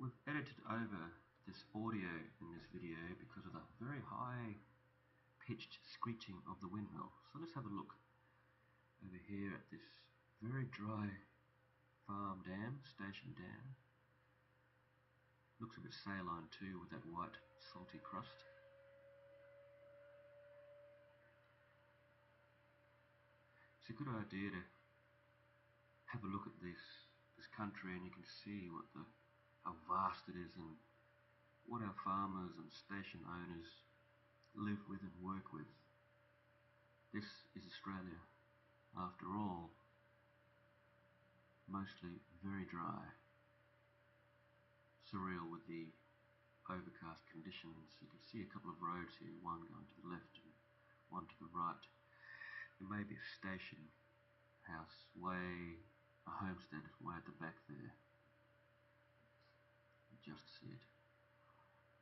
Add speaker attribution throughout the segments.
Speaker 1: We've edited over this audio in this video because of the very high pitched screeching of the windmill. So let's have a look over here at this very dry farm dam, station dam. Looks a bit saline too, with that white salty crust. It's a good idea to have a look at this country, and you can see how vast it is and what our farmers and station owners live with and work with. This is Australia, after all, mostly very dry, surreal with the overcast conditions. You can see a couple of roads here, one going to the left and one to the right. There may be a station house a homestead way at the back there. You just see it.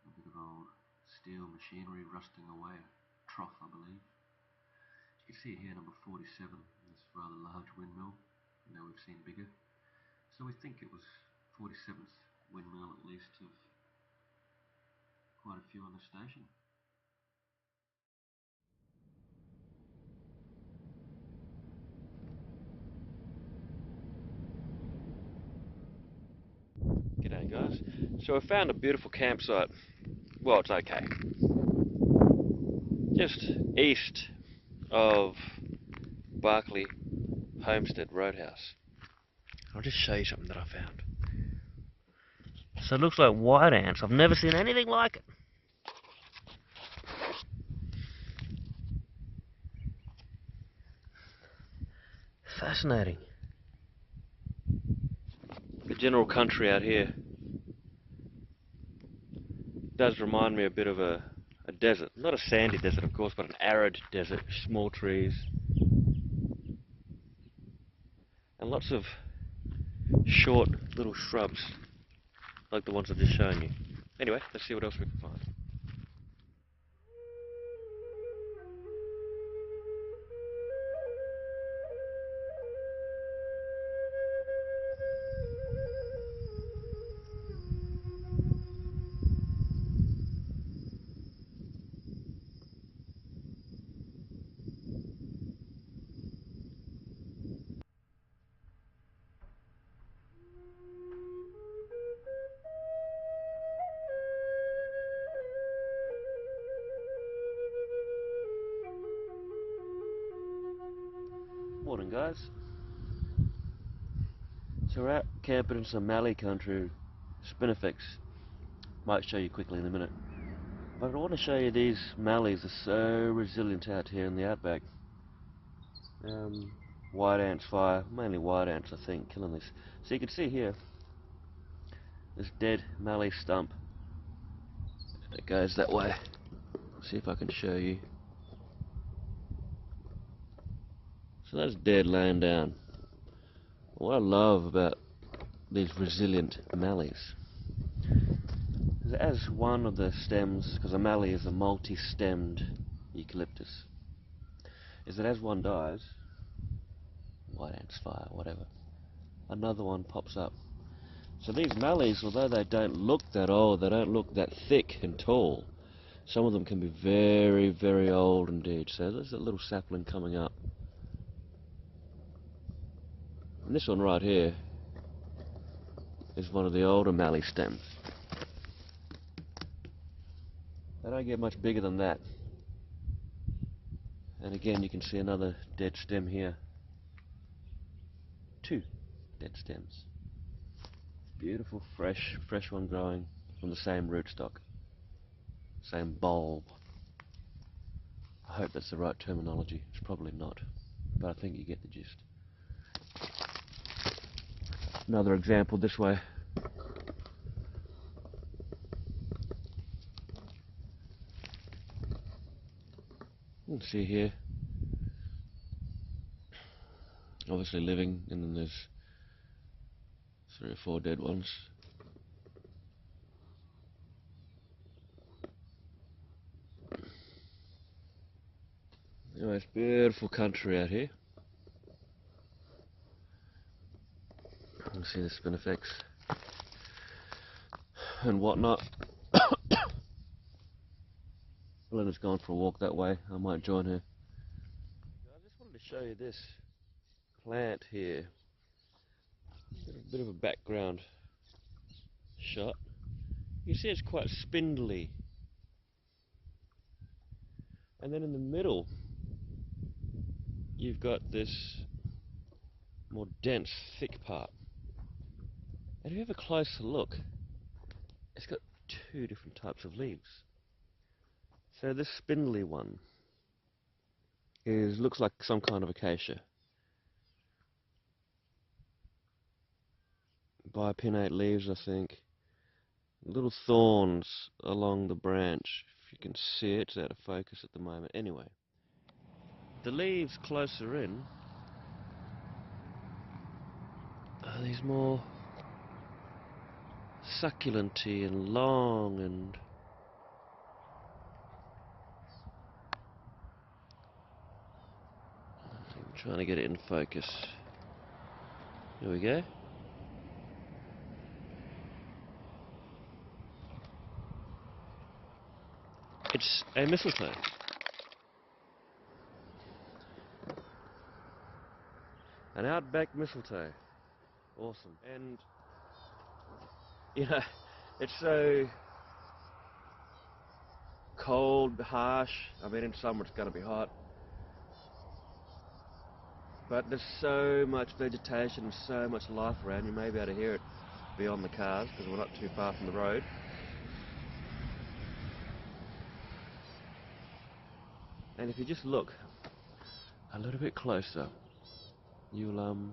Speaker 1: A bit of old steel machinery rusting away, a trough I believe. You can see it here, number 47, this rather large windmill. Now we've seen bigger. So we think it was 47th windmill at least, of quite a few on the station. G'day guys. So I found a beautiful campsite. Well, it's okay. Just east of Barclay Homestead Roadhouse. I'll just show you something that I found. So it looks like white ants. I've never seen anything like it. Fascinating. The general country out here does remind me a bit of a desert. Not a sandy desert, of course, but an arid desert. Small trees. And lots of short little shrubs, like the ones I've just shown you. Anyway, let's see what else we can find. Morning guys. So we're out camping in some mallee country, spinifex. Might show you quickly in a minute. But I want to show you these mallees are so resilient out here in the outback. White ants fire, mainly white ants I think, killing this. So you can see here, this dead mallee stump. It goes that way. See if I can show you. So that's dead, laying down. What I love about these resilient mallees is that as one of the stems, because a mallee is a multi-stemmed eucalyptus, is that as one dies, white ants fire, whatever, another one pops up. So these mallees, although they don't look that old, they don't look that thick and tall, some of them can be very, very old indeed. So there's a little sapling coming up. And this one right here is one of the older mallee stems. They don't get much bigger than that. And again you can see another dead stem here. Two dead stems. Beautiful fresh one growing from the same rootstock. Same bulb. I hope that's the right terminology. It's probably not, but I think you get the gist. Another example this way. You can see here, obviously living, and then there's 3 or 4 dead ones. Anyway, it's beautiful country out here. You can see the spinifex. and whatnot. Belinda's gone for a walk that way. I might join her. I just wanted to show you this plant here. A bit of a background shot. You see it's quite spindly. And then in the middle, you've got this more dense, thick part. And if you have a closer look, it's got two different types of leaves. So this spindly one looks like some kind of acacia. Bipinnate leaves, I think. Little thorns along the branch. If you can see it, it's out of focus at the moment. Anyway, the leaves closer in are these more succulent-y and long and I'm trying to get it in focus. Here we go. It's a mistletoe. An outback mistletoe. Awesome. And you know, it's so cold, harsh. I mean, in summer it's going to be hot. But there's so much vegetation and so much life around. You may be able to hear it beyond the cars because we're not too far from the road. And if you just look a little bit closer, you'll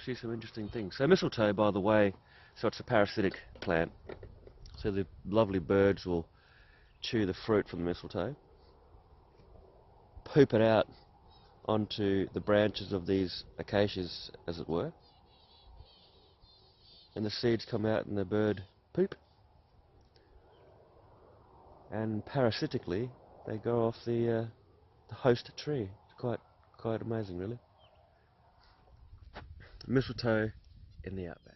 Speaker 1: see some interesting things. So mistletoe, by the way, so it's a parasitic plant. So the lovely birds will chew the fruit from the mistletoe, poop it out onto the branches of these acacias, as it were, and the seeds come out in the bird poop, and parasitically they go off the host tree. It's quite amazing, really. Mistletoe in the outback.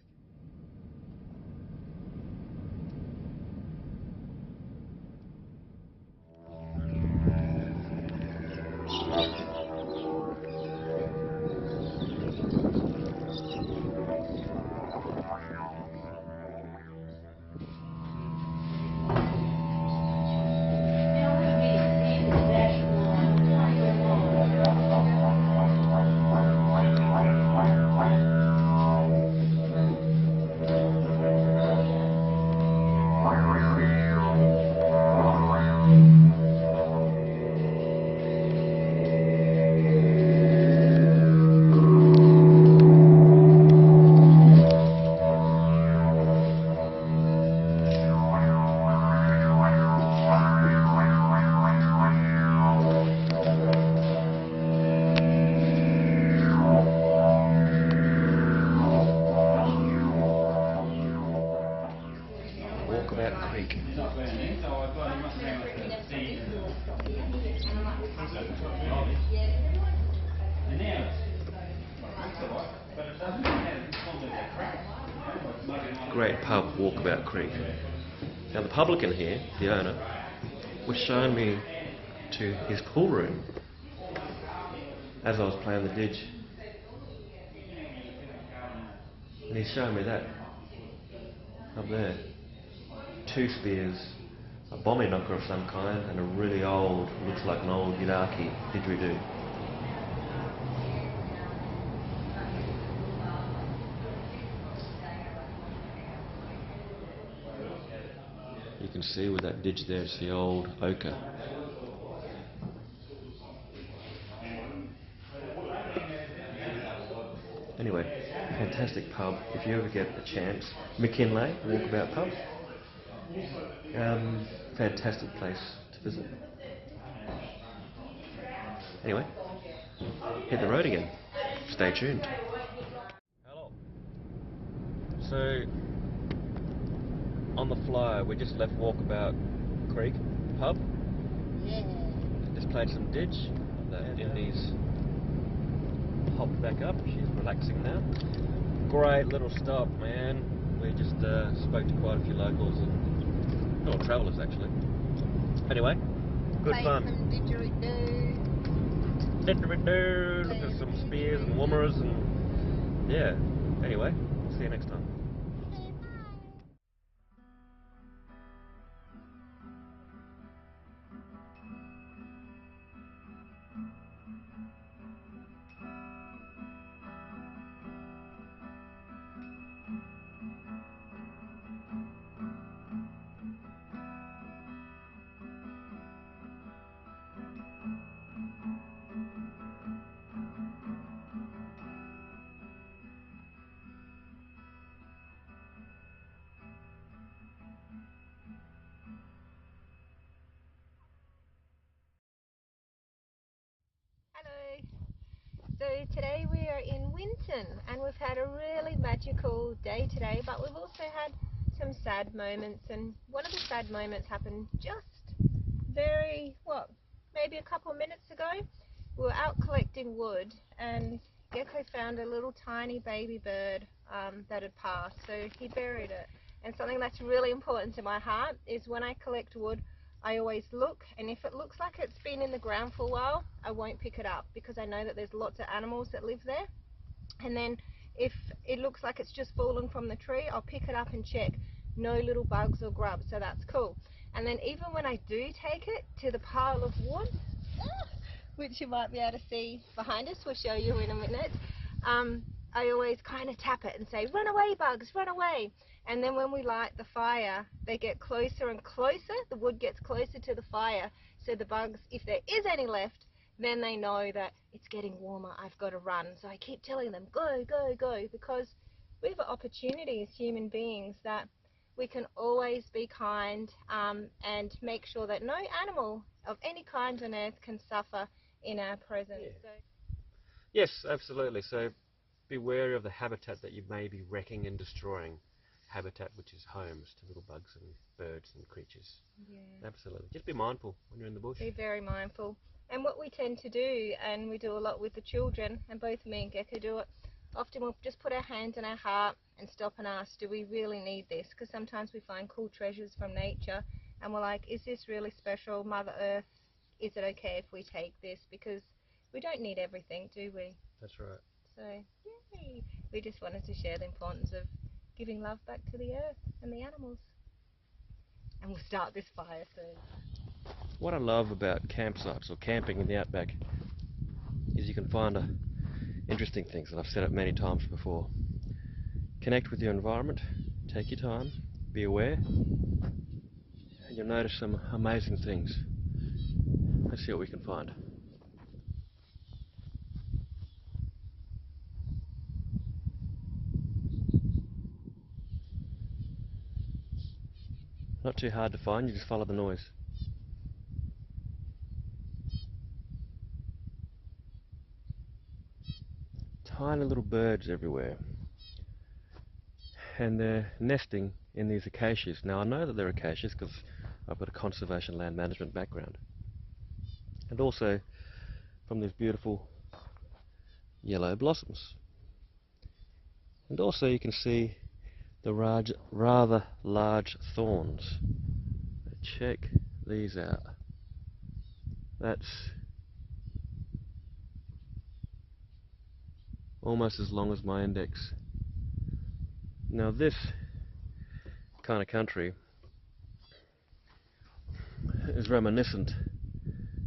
Speaker 1: Creek. Great pub, Walkabout Creek. Now the publican here, the owner, was showing me to his pool room as I was playing the didge. And he's showing me that up there. 2 spears, a bombing knocker of some kind, and a really old, looks like an old Yidaki didgeridoo. You can see with that didge there, it's the old ochre. Anyway, fantastic pub. If you ever get a chance, McKinley Walkabout Pub. Fantastic place to visit. Anyway, hit the road again. Stay tuned. Hello. So, on the fly, we just left Walkabout Creek pub. Yeah. Just played some didge. Indee's hopped back up. She's relaxing now. Great little stop, man. We just spoke to quite a few locals and travellers actually. Anyway, good fun.
Speaker 2: Some didgeridoo.
Speaker 1: Didgeridoo. Look at some spears and woomers and yeah. Anyway, see you next time.
Speaker 2: Hello. So today we are in Winton and we've had a really magical day today, but we've also had some sad moments, and one of the sad moments happened just maybe a couple of minutes ago. We were out collecting wood and Gecko found a little tiny baby bird that had passed, so he buried it. And something that's really important to my heart is when I collect wood, I always look, and if it looks like it's been in the ground for a while, I won't pick it up because I know that there's lots of animals that live there. And then if it looks like it's just fallen from the tree, I'll pick it up and check. No little bugs or grubs, so that's cool. And then even when I do take it to the pile of wood, which you might be able to see behind us, we'll show you in a minute, I always kind of tap it and say, run away bugs, run away. And then when we light the fire, they get closer and closer, the wood gets closer to the fire, so the bugs, if there is any left, then they know that it's getting warmer, I've got to run. So I keep telling them, go, go, go, because we have an opportunity as human beings that we can always be kind and make sure that no animal of any kind on earth can suffer in our presence.
Speaker 1: Yeah. So yes, absolutely. So be wary of the habitat that you may be wrecking and destroying. Habitat which is homes to little bugs and birds and creatures. Yeah. Absolutely. Just be mindful when you're in the bush.
Speaker 2: Be very mindful. And what we tend to do, and we do a lot with the children, and both me and Gecko do it, often we'll just put our hands on our heart and stop and ask, do we really need this? Because sometimes we find cool treasures from nature and we're like, is this really special? Mother Earth, is it okay if we take this? Because we don't need everything, do we?
Speaker 1: That's right.
Speaker 2: So, yay! We just wanted to share the importance of giving love back to the earth and the animals. And we'll start this fire soon.
Speaker 1: What I love about campsites or camping in the outback is you can find interesting things, and I've said it many times before. Connect with your environment, take your time, be aware, and you'll notice some amazing things. Let's see what we can find. Not too hard to find, you just follow the noise. Tiny little birds everywhere, and they're nesting in these acacias. Now I know that they're acacias because I've got a conservation land management background, and also from these beautiful yellow blossoms. And also you can see the rather large thorns. Check these out. That's almost as long as my index. Now this kind of country is reminiscent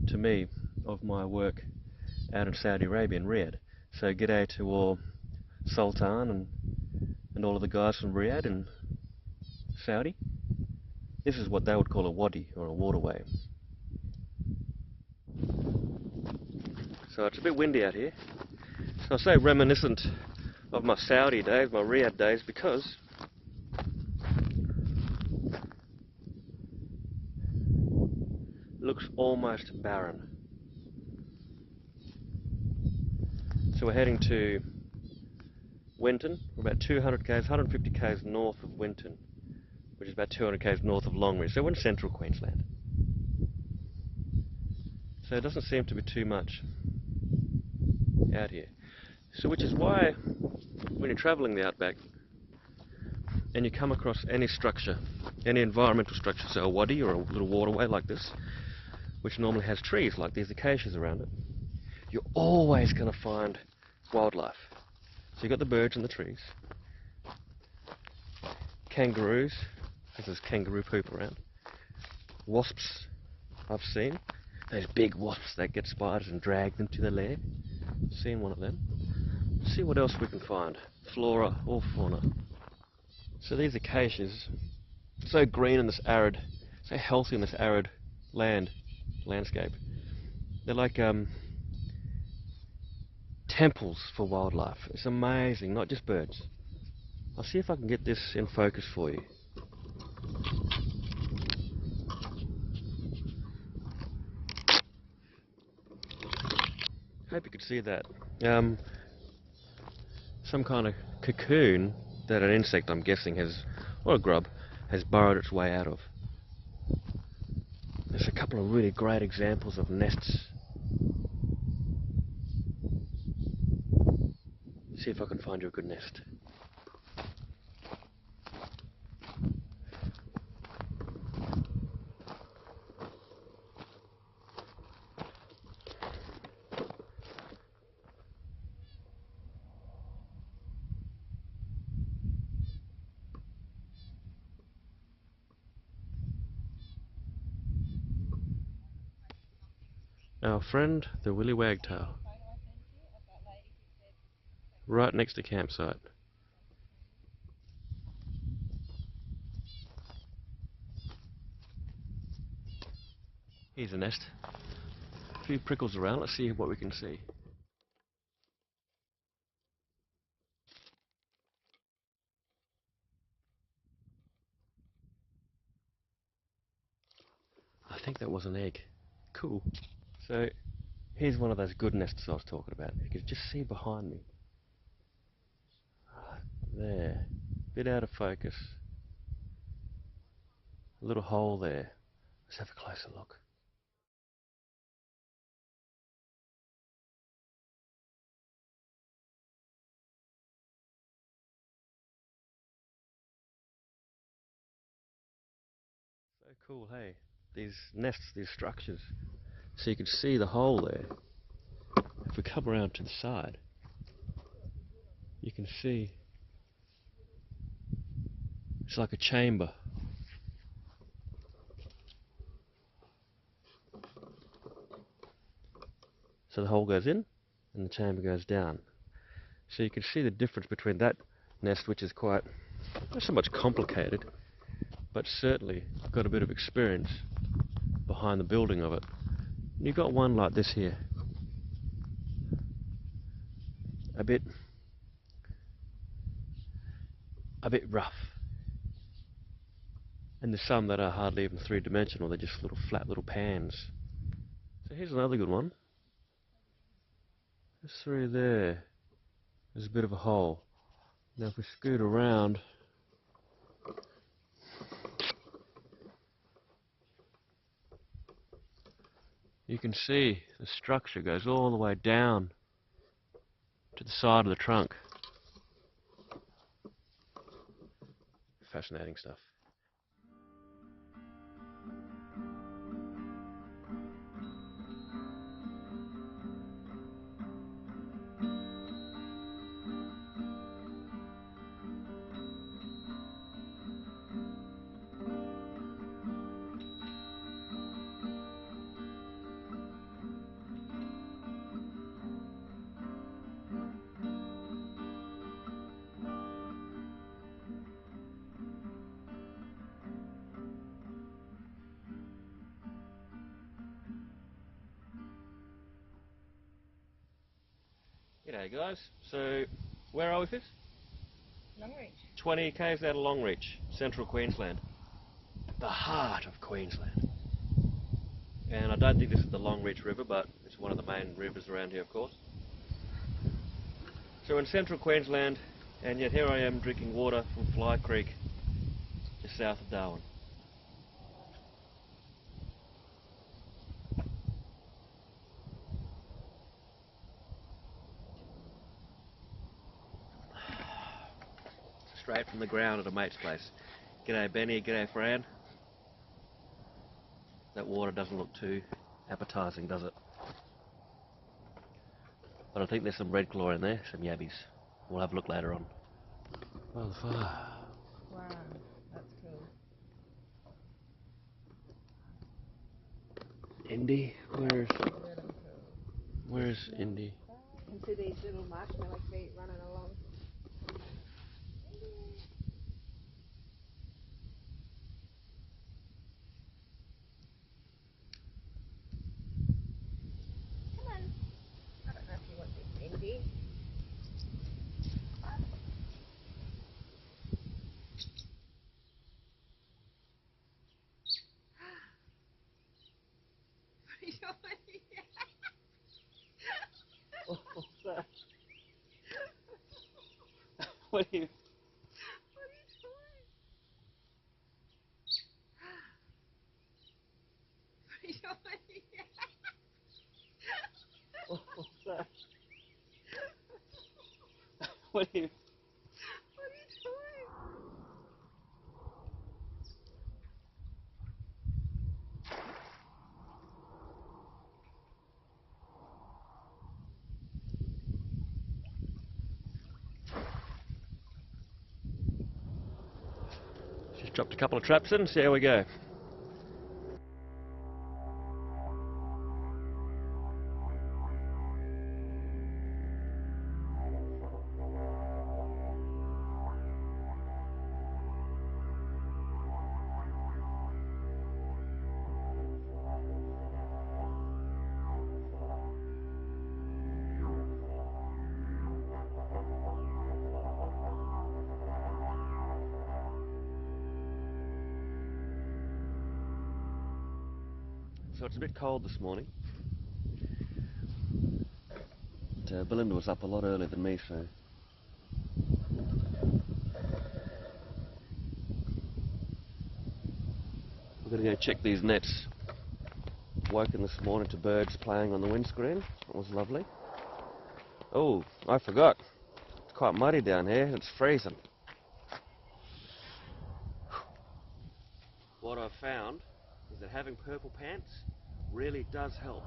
Speaker 1: to me of my work out in Saudi Arabia in Riyadh. So g'day to all Sultan and all of the guys from Riyadh in Saudi. This is what they would call a wadi, or a waterway. So it's a bit windy out here. So I say reminiscent of my Saudi days, my Riyadh days, because it looks almost barren. So we're heading to Winton. We're about 200 k's, 150 k's north of Winton, which is about 200 k's north of Longreach. So we're in central Queensland. So it doesn't seem to be too much out here. So which is why when you're travelling the outback, and you come across any structure, any environmental structure, so a wadi or a little waterway like this, which normally has trees like these acacias around it, you're always going to find wildlife. So you've got the birds and the trees, kangaroos, because there's kangaroo poop around, wasps I've seen, those big wasps that get spiders and drag them to their lair. Seen one of them. See what else we can find. Flora or fauna. So these acacias, so green in this arid, so healthy in this arid landscape. They're like temples for wildlife. It's amazing, not just birds. I'll see if I can get this in focus for you. Hope you could see that. Some kind of cocoon that an insect, I'm guessing, has, or a grub, has burrowed its way out of. There's a couple of really great examples of nests. See if I can find you a good nest. Our friend, the willy wagtail. Right next to campsite. Here's a nest. A few prickles around, let's see what we can see. I think that was an egg. Cool. So, here's one of those good nests I was talking about. You can just see behind me. Right there. Bit out of focus. A little hole there. Let's have a closer look. So cool, hey? These nests, these structures. So you can see the hole there. If we come around to the side, you can see it's like a chamber. So the hole goes in and the chamber goes down. So you can see the difference between that nest, which is quite, not so much complicated, but certainly got a bit of experience behind the building of it. And you've got one like this here. A bit rough. And there's some that are hardly even three-dimensional, they're just little flat little pans. So here's another good one. Just through there, there's a bit of a hole. Now if we scoot around, you can see the structure goes all the way down to the side of the trunk. Fascinating stuff. G'day guys, so where are we, Fizz?
Speaker 2: Longreach.
Speaker 1: 20 k's out of Longreach, central Queensland. The heart of Queensland. And I don't think this is the Longreach River, but it's one of the main rivers around here, of course. So in central Queensland, and yet here I am drinking water from Fly Creek, just south of Darwin. straight from the ground at a mate's place. G'day Benny, g'day Fran. That water doesn't look too appetising, does it? But I think there's some red claw in there, some yabbies. We'll have a look later on. Well,
Speaker 2: Wow, that's cool.
Speaker 1: Indee, where's Indee?
Speaker 2: You can see these little marshmallow feet running along. Come on. I don't know if you want this, Indee.
Speaker 1: What's that? What are you? What's that? What are you? Just dropped a couple of traps in, see how we go. So it's a bit cold this morning. But, Belinda was up a lot earlier than me, so we're going to go check these nets. Woken this morning to birds playing on the windscreen. It was lovely. Oh, I forgot. It's quite muddy down here. It's freezing. What I've found is that having purple pants really does help.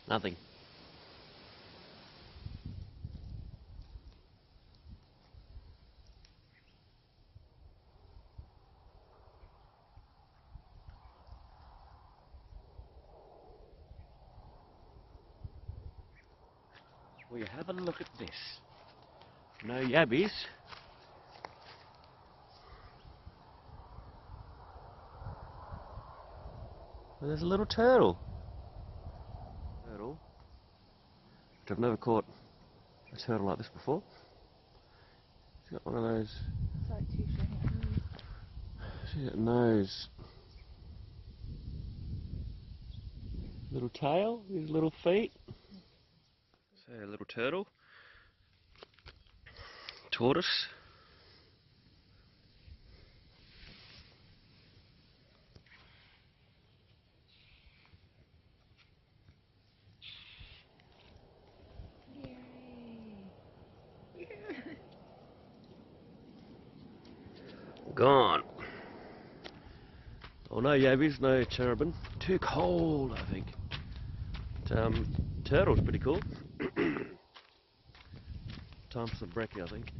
Speaker 1: Nothing. Will you have a look at this? No yabbies. Well, there's a little turtle. Which I've never caught a turtle like this before. It's got one of those.
Speaker 2: It's like two shiny.
Speaker 1: See that nose. Little tail, these little feet. So a little turtle. Tortoise. Gone. Oh, no yabbies, no cherubim. Too cold, I think. But, turtle's pretty cool. Time for some brekkie, I think.